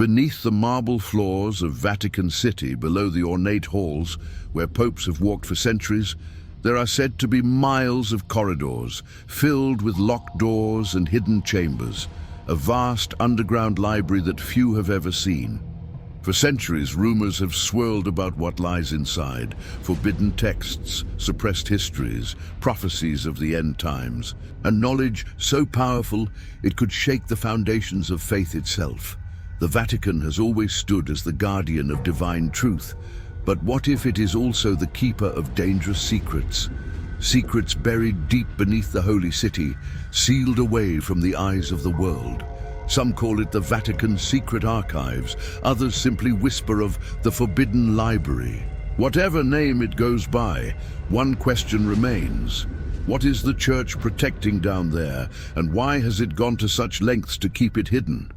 Beneath the marble floors of Vatican City, below the ornate halls where popes have walked for centuries, there are said to be miles of corridors filled with locked doors and hidden chambers, a vast underground library that few have ever seen. For centuries, rumors have swirled about what lies inside: forbidden texts, suppressed histories, prophecies of the end times, and knowledge so powerful it could shake the foundations of faith itself. The Vatican has always stood as the guardian of divine truth, but what if it is also the keeper of dangerous secrets? Secrets buried deep beneath the Holy City, sealed away from the eyes of the world. Some call it the Vatican's secret archives, others simply whisper of the Forbidden Library. Whatever name it goes by, one question remains. What is the Church protecting down there, and why has it gone to such lengths to keep it hidden?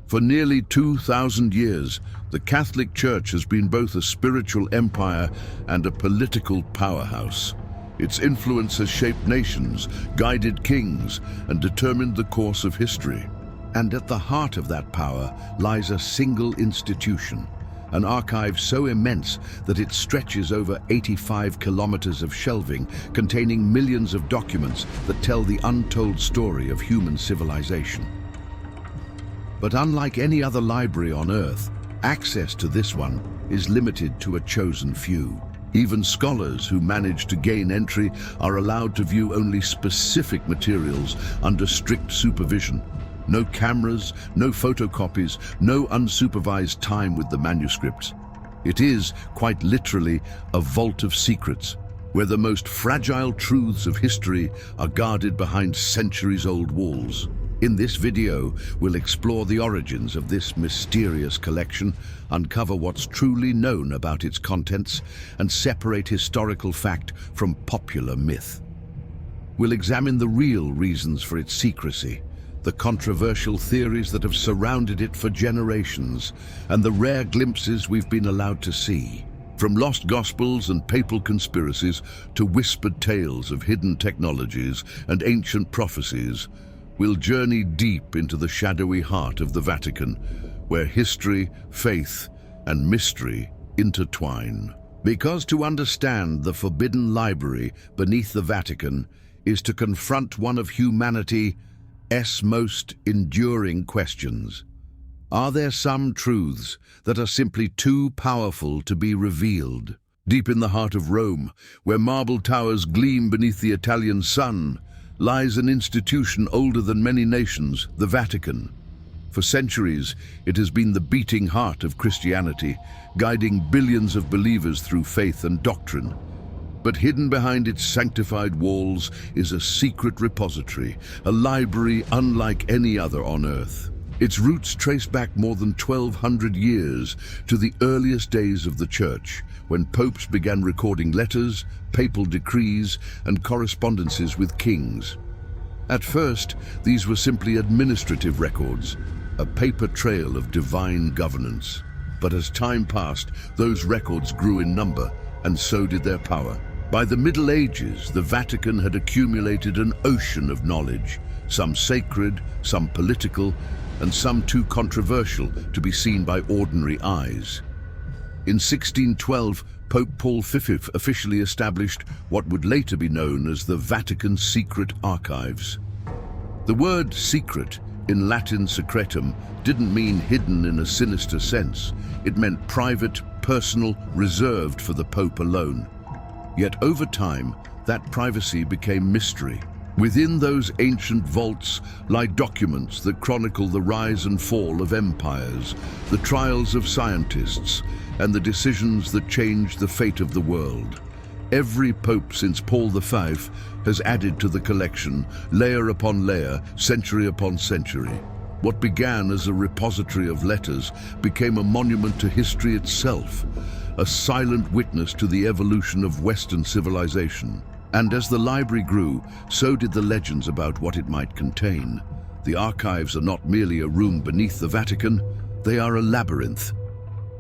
For nearly 2,000 years, the Catholic Church has been both a spiritual empire and a political powerhouse. Its influence has shaped nations, guided kings, and determined the course of history. And at the heart of that power lies a single institution, an archive so immense that it stretches over 85 kilometers of shelving, containing millions of documents that tell the untold story of human civilization. But unlike any other library on Earth, access to this one is limited to a chosen few. Even scholars who manage to gain entry are allowed to view only specific materials under strict supervision. No cameras, no photocopies, no unsupervised time with the manuscripts. It is, quite literally, a vault of secrets, where the most fragile truths of history are guarded behind centuries-old walls. In this video, we'll explore the origins of this mysterious collection, uncover what's truly known about its contents, and separate historical fact from popular myth. We'll examine the real reasons for its secrecy, the controversial theories that have surrounded it for generations, and the rare glimpses we've been allowed to see. From lost gospels and papal conspiracies to whispered tales of hidden technologies and ancient prophecies, we'll journey deep into the shadowy heart of the Vatican, where history, faith, and mystery intertwine. Because to understand the Forbidden Library beneath the Vatican is to confront one of humanity's most enduring questions. Are there some truths that are simply too powerful to be revealed? Deep in the heart of Rome, where marble towers gleam beneath the Italian sun, lies an institution older than many nations, the Vatican. For centuries, it has been the beating heart of Christianity, guiding billions of believers through faith and doctrine. But hidden behind its sanctified walls is a secret repository, a library unlike any other on Earth. Its roots trace back more than 1,200 years to the earliest days of the Church, when popes began recording letters, papal decrees, and correspondences with kings. At first, these were simply administrative records, a paper trail of divine governance. But as time passed, those records grew in number, and so did their power. By the Middle Ages, the Vatican had accumulated an ocean of knowledge, some sacred, some political, and some too controversial to be seen by ordinary eyes. In 1612, Pope Paul V officially established what would later be known as the Vatican Secret Archives. The word secret, in Latin secretum, didn't mean hidden in a sinister sense. It meant private, personal, reserved for the Pope alone. Yet over time, that privacy became mystery. Within those ancient vaults lie documents that chronicle the rise and fall of empires, the trials of scientists, and the decisions that changed the fate of the world. Every pope since Paul V has added to the collection, layer upon layer, century upon century. What began as a repository of letters became a monument to history itself, a silent witness to the evolution of Western civilization. And as the library grew, so did the legends about what it might contain. The archives are not merely a room beneath the Vatican, they are a labyrinth.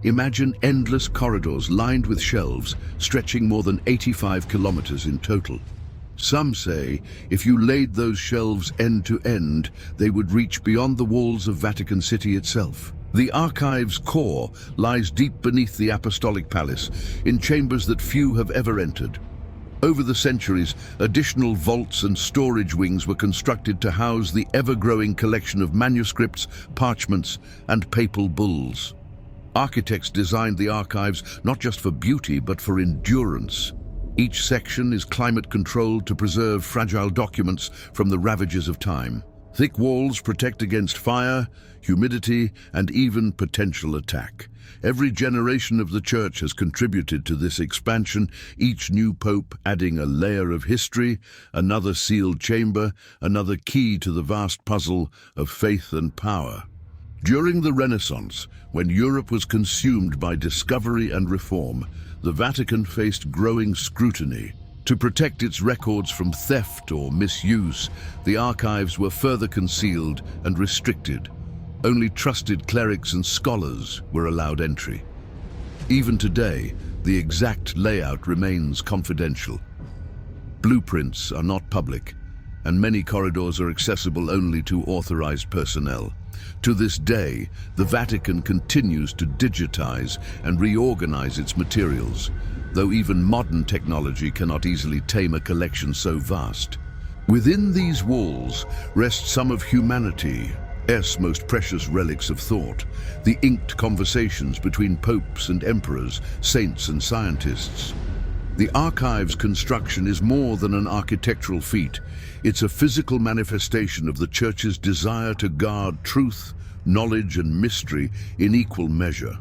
Imagine endless corridors lined with shelves, stretching more than 85 kilometers in total. Some say if you laid those shelves end to end, they would reach beyond the walls of Vatican City itself. The archive's core lies deep beneath the Apostolic Palace, in chambers that few have ever entered. Over the centuries, additional vaults and storage wings were constructed to house the ever-growing collection of manuscripts, parchments, and papal bulls. Architects designed the archives not just for beauty, but for endurance. Each section is climate-controlled to preserve fragile documents from the ravages of time. Thick walls protect against fire, humidity, and even potential attack. Every generation of the Church has contributed to this expansion, each new pope adding a layer of history, another sealed chamber, another key to the vast puzzle of faith and power. During the Renaissance, when Europe was consumed by discovery and reform, the Vatican faced growing scrutiny. To protect its records from theft or misuse, the archives were further concealed and restricted. Only trusted clerics and scholars were allowed entry. Even today, the exact layout remains confidential. Blueprints are not public, and many corridors are accessible only to authorized personnel. To this day, the Vatican continues to digitize and reorganize its materials, though even modern technology cannot easily tame a collection so vast. Within these walls rest some of humanity's most precious relics of thought, the inked conversations between popes and emperors, saints and scientists. The archive's construction is more than an architectural feat. It's a physical manifestation of the Church's desire to guard truth, knowledge, and mystery in equal measure.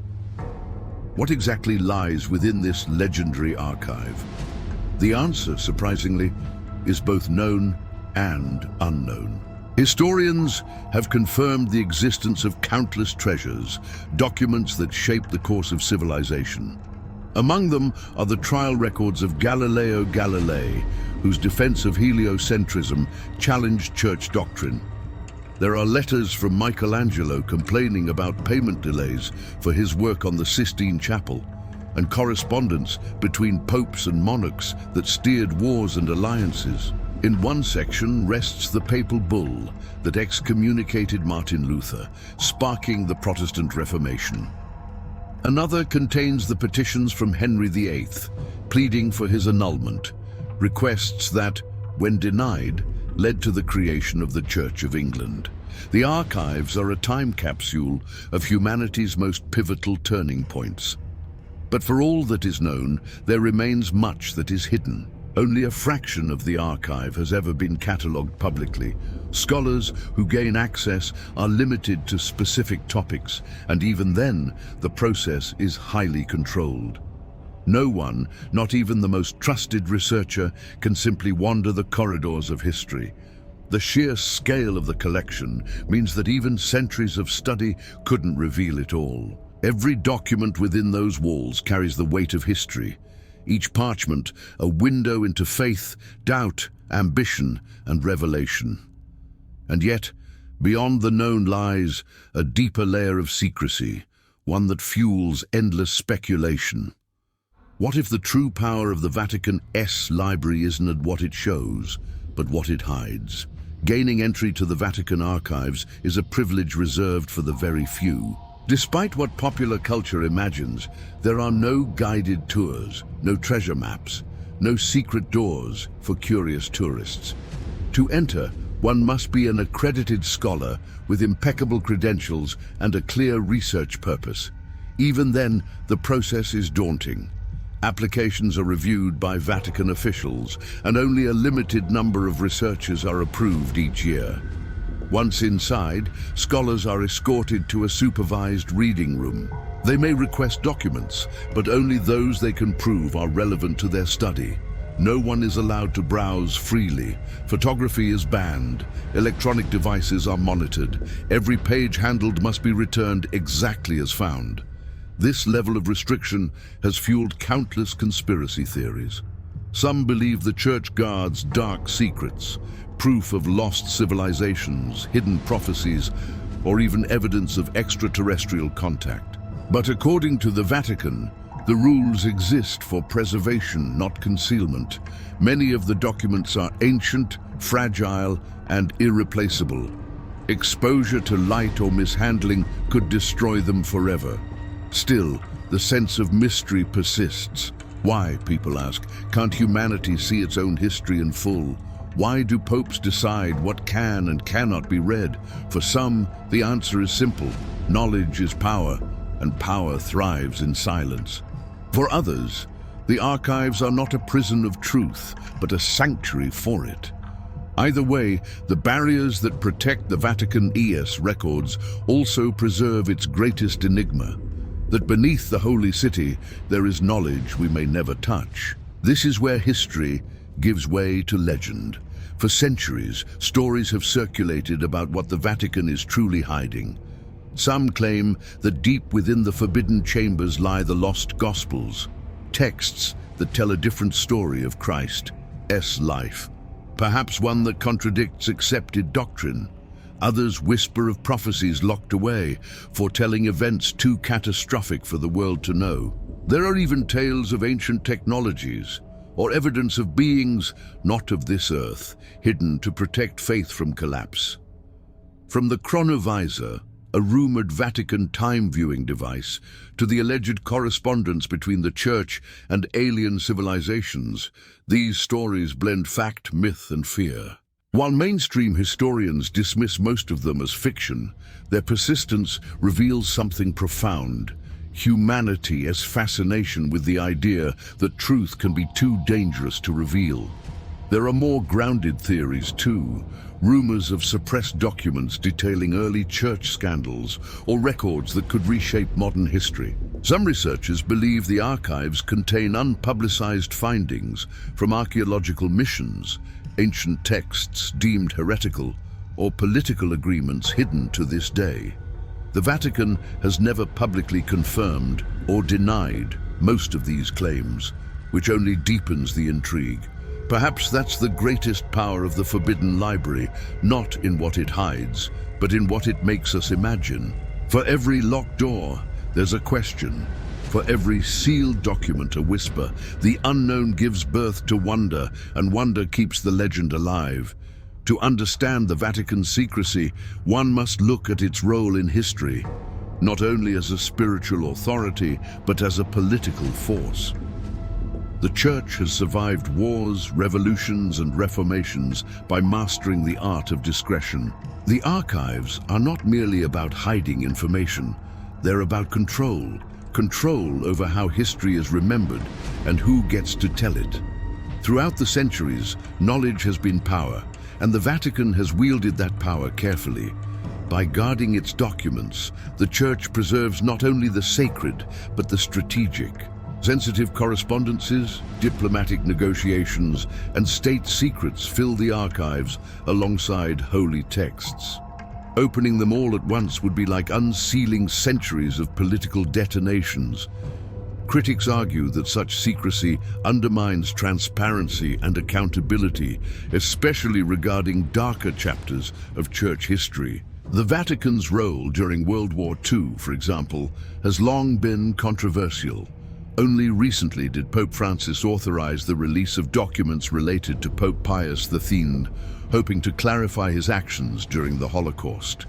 What exactly lies within this legendary archive? The answer, surprisingly, is both known and unknown. Historians have confirmed the existence of countless treasures, documents that shaped the course of civilization. Among them are the trial records of Galileo Galilei, whose defense of heliocentrism challenged church doctrine. There are letters from Michelangelo complaining about payment delays for his work on the Sistine Chapel, and correspondence between popes and monarchs that steered wars and alliances. In one section rests the papal bull that excommunicated Martin Luther, sparking the Protestant Reformation. Another contains the petitions from Henry VIII, pleading for his annulment, requests that, when denied, led to the creation of the Church of England. The archives are a time capsule of humanity's most pivotal turning points. But for all that is known, there remains much that is hidden. Only a fraction of the archive has ever been catalogued publicly. Scholars who gain access are limited to specific topics, and even then, the process is highly controlled. No one, not even the most trusted researcher, can simply wander the corridors of history. The sheer scale of the collection means that even centuries of study couldn't reveal it all. Every document within those walls carries the weight of history. Each parchment a window into faith, doubt, ambition, and revelation. And yet, beyond the known lies a deeper layer of secrecy, one that fuels endless speculation. What if the true power of the Vatican's library isn't what it shows, but what it hides? Gaining entry to the Vatican archives is a privilege reserved for the very few. Despite what popular culture imagines, there are no guided tours, no treasure maps, no secret doors for curious tourists. To enter, one must be an accredited scholar with impeccable credentials and a clear research purpose. Even then, the process is daunting. Applications are reviewed by Vatican officials, and only a limited number of researchers are approved each year. Once inside, scholars are escorted to a supervised reading room. They may request documents, but only those they can prove are relevant to their study. No one is allowed to browse freely. Photography is banned. Electronic devices are monitored. Every page handled must be returned exactly as found. This level of restriction has fueled countless conspiracy theories. Some believe the Church guards dark secrets, proof of lost civilizations, hidden prophecies, or even evidence of extraterrestrial contact. But according to the Vatican, the rules exist for preservation, not concealment. Many of the documents are ancient, fragile, and irreplaceable. Exposure to light or mishandling could destroy them forever. Still, the sense of mystery persists. Why, people ask, can't humanity see its own history in full? Why do popes decide what can and cannot be read? For some, the answer is simple. Knowledge is power, and power thrives in silence. For others, the archives are not a prison of truth, but a sanctuary for it. Either way, the barriers that protect the Vatican ES records also preserve its greatest enigma, that beneath the Holy City there is knowledge we may never touch. This is where history gives way to legend. For centuries, stories have circulated about what the Vatican is truly hiding. Some claim that deep within the forbidden chambers lie the lost Gospels, texts that tell a different story of Christ's life. Perhaps one that contradicts accepted doctrine. Others whisper of prophecies locked away, foretelling events too catastrophic for the world to know. There are even tales of ancient technologies, or evidence of beings not of this earth, hidden to protect faith from collapse. From the chronovisor, a rumored Vatican time-viewing device, to the alleged correspondence between the Church and alien civilizations, these stories blend fact, myth, and fear. While mainstream historians dismiss most of them as fiction, their persistence reveals something profound: humanity's fascination with the idea that truth can be too dangerous to reveal. There are more grounded theories too, rumors of suppressed documents detailing early church scandals or records that could reshape modern history. Some researchers believe the archives contain unpublicized findings from archaeological missions, ancient texts deemed heretical, or political agreements hidden to this day. The Vatican has never publicly confirmed or denied most of these claims, which only deepens the intrigue. Perhaps that's the greatest power of the Forbidden Library, not in what it hides, but in what it makes us imagine. For every locked door, there's a question. For every sealed document, a whisper. The unknown gives birth to wonder, and wonder keeps the legend alive. To understand the Vatican's secrecy, one must look at its role in history, not only as a spiritual authority, but as a political force. The Church has survived wars, revolutions, and reformations by mastering the art of discretion. The archives are not merely about hiding information, they're about control. Control over how history is remembered and who gets to tell it. Throughout the centuries, knowledge has been power, and the Vatican has wielded that power carefully. By guarding its documents, the Church preserves not only the sacred, but the strategic. Sensitive correspondences, diplomatic negotiations, and state secrets fill the archives alongside holy texts. Opening them all at once would be like unsealing centuries of political detonations. Critics argue that such secrecy undermines transparency and accountability, especially regarding darker chapters of church history. The Vatican's role during World War II, for example, has long been controversial. Only recently did Pope Francis authorize the release of documents related to Pope Pius X, hoping to clarify his actions during the Holocaust.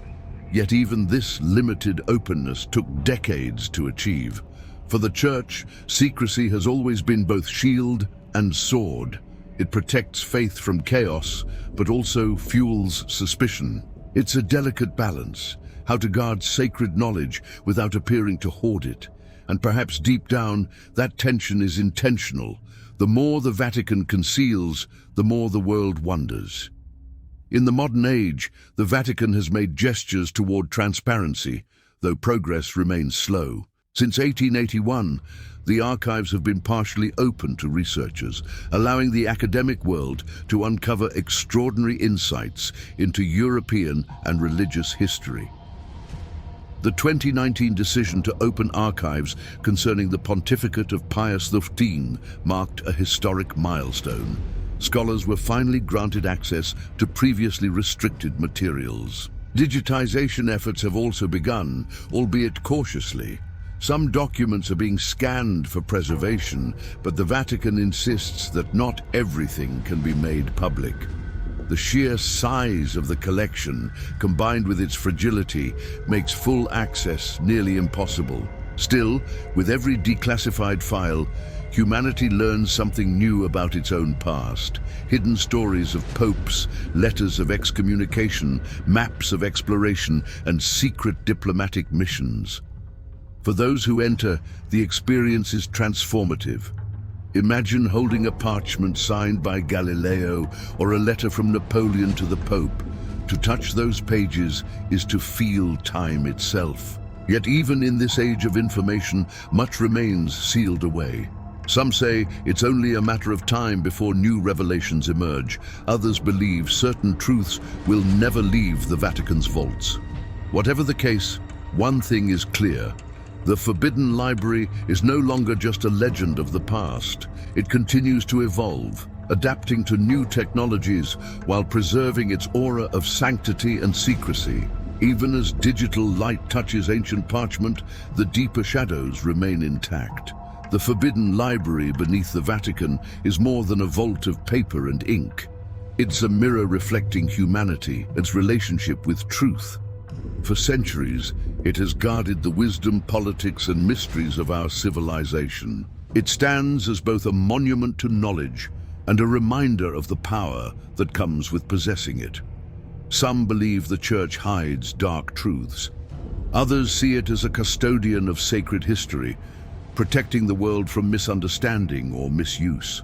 Yet even this limited openness took decades to achieve. For the Church, secrecy has always been both shield and sword. It protects faith from chaos, but also fuels suspicion. It's a delicate balance, how to guard sacred knowledge without appearing to hoard it. And perhaps deep down, that tension is intentional. The more the Vatican conceals, the more the world wonders. In the modern age, the Vatican has made gestures toward transparency, though progress remains slow. Since 1881, the archives have been partially open to researchers, allowing the academic world to uncover extraordinary insights into European and religious history. The 2019 decision to open archives concerning the pontificate of Pius X marked a historic milestone. Scholars were finally granted access to previously restricted materials. Digitization efforts have also begun, albeit cautiously. Some documents are being scanned for preservation, but the Vatican insists that not everything can be made public. The sheer size of the collection, combined with its fragility, makes full access nearly impossible. Still, with every declassified file, humanity learns something new about its own past. Hidden stories of popes, letters of excommunication, maps of exploration, and secret diplomatic missions. For those who enter, the experience is transformative. Imagine holding a parchment signed by Galileo or a letter from Napoleon to the Pope. To touch those pages is to feel time itself. Yet even in this age of information, much remains sealed away. Some say it's only a matter of time before new revelations emerge. Others believe certain truths will never leave the Vatican's vaults. Whatever the case, one thing is clear. The Forbidden Library is no longer just a legend of the past. It continues to evolve, adapting to new technologies while preserving its aura of sanctity and secrecy. Even as digital light touches ancient parchment, the deeper shadows remain intact. The Forbidden Library beneath the Vatican is more than a vault of paper and ink. It's a mirror reflecting humanity, its relationship with truth. For centuries, it has guarded the wisdom, politics, and mysteries of our civilization. It stands as both a monument to knowledge and a reminder of the power that comes with possessing it. Some believe the Church hides dark truths. Others see it as a custodian of sacred history, protecting the world from misunderstanding or misuse.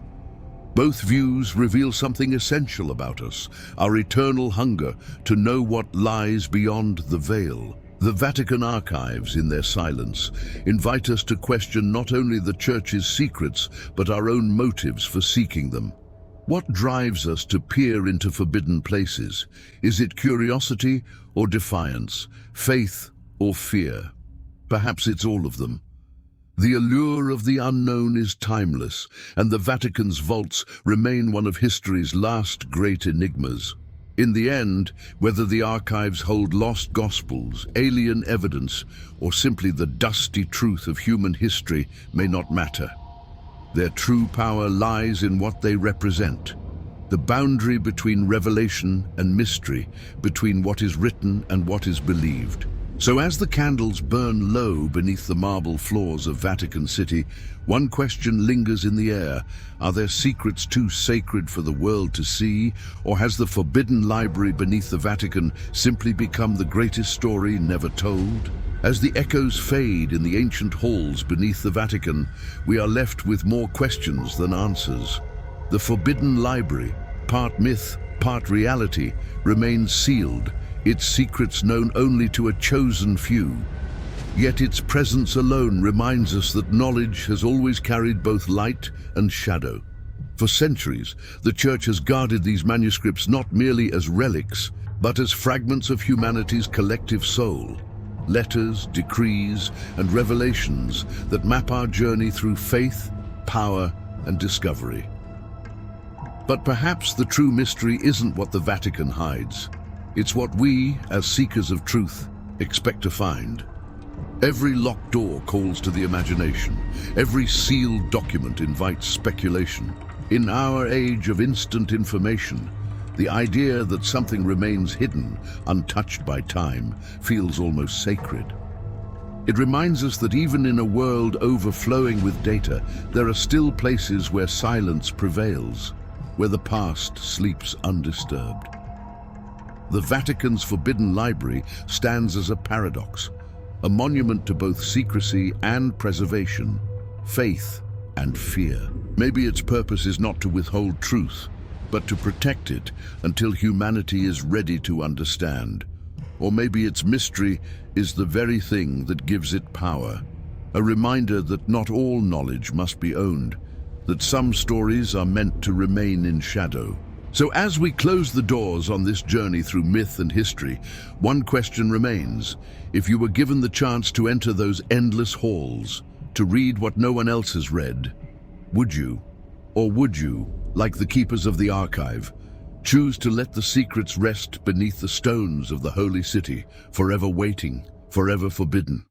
Both views reveal something essential about us, our eternal hunger to know what lies beyond the veil. The Vatican archives, in their silence, invite us to question not only the Church's secrets, but our own motives for seeking them. What drives us to peer into forbidden places? Is it curiosity or defiance, faith or fear? Perhaps it's all of them. The allure of the unknown is timeless, and the Vatican's vaults remain one of history's last great enigmas. In the end, whether the archives hold lost gospels, alien evidence, or simply the dusty truth of human history may not matter. Their true power lies in what they represent. The boundary between revelation and mystery, between what is written and what is believed. So as the candles burn low beneath the marble floors of Vatican City, one question lingers in the air. Are their secrets too sacred for the world to see? Or has the Forbidden Library beneath the Vatican simply become the greatest story never told? As the echoes fade in the ancient halls beneath the Vatican, we are left with more questions than answers. The Forbidden Library, part myth, part reality, remains sealed, its secrets known only to a chosen few. Yet its presence alone reminds us that knowledge has always carried both light and shadow. For centuries, the Church has guarded these manuscripts not merely as relics, but as fragments of humanity's collective soul. Letters, decrees, and revelations that map our journey through faith, power, and discovery. But perhaps the true mystery isn't what the Vatican hides. It's what we, as seekers of truth, expect to find. Every locked door calls to the imagination. Every sealed document invites speculation. In our age of instant information, the idea that something remains hidden, untouched by time, feels almost sacred. It reminds us that even in a world overflowing with data, there are still places where silence prevails, where the past sleeps undisturbed. The Vatican's Forbidden Library stands as a paradox, a monument to both secrecy and preservation, faith and fear. Maybe its purpose is not to withhold truth, but to protect it until humanity is ready to understand. Or maybe its mystery is the very thing that gives it power, a reminder that not all knowledge must be owned, that some stories are meant to remain in shadow. So as we close the doors on this journey through myth and history, one question remains. If you were given the chance to enter those endless halls, to read what no one else has read, would you? Or would you, like the keepers of the archive, choose to let the secrets rest beneath the stones of the holy city, forever waiting, forever forbidden?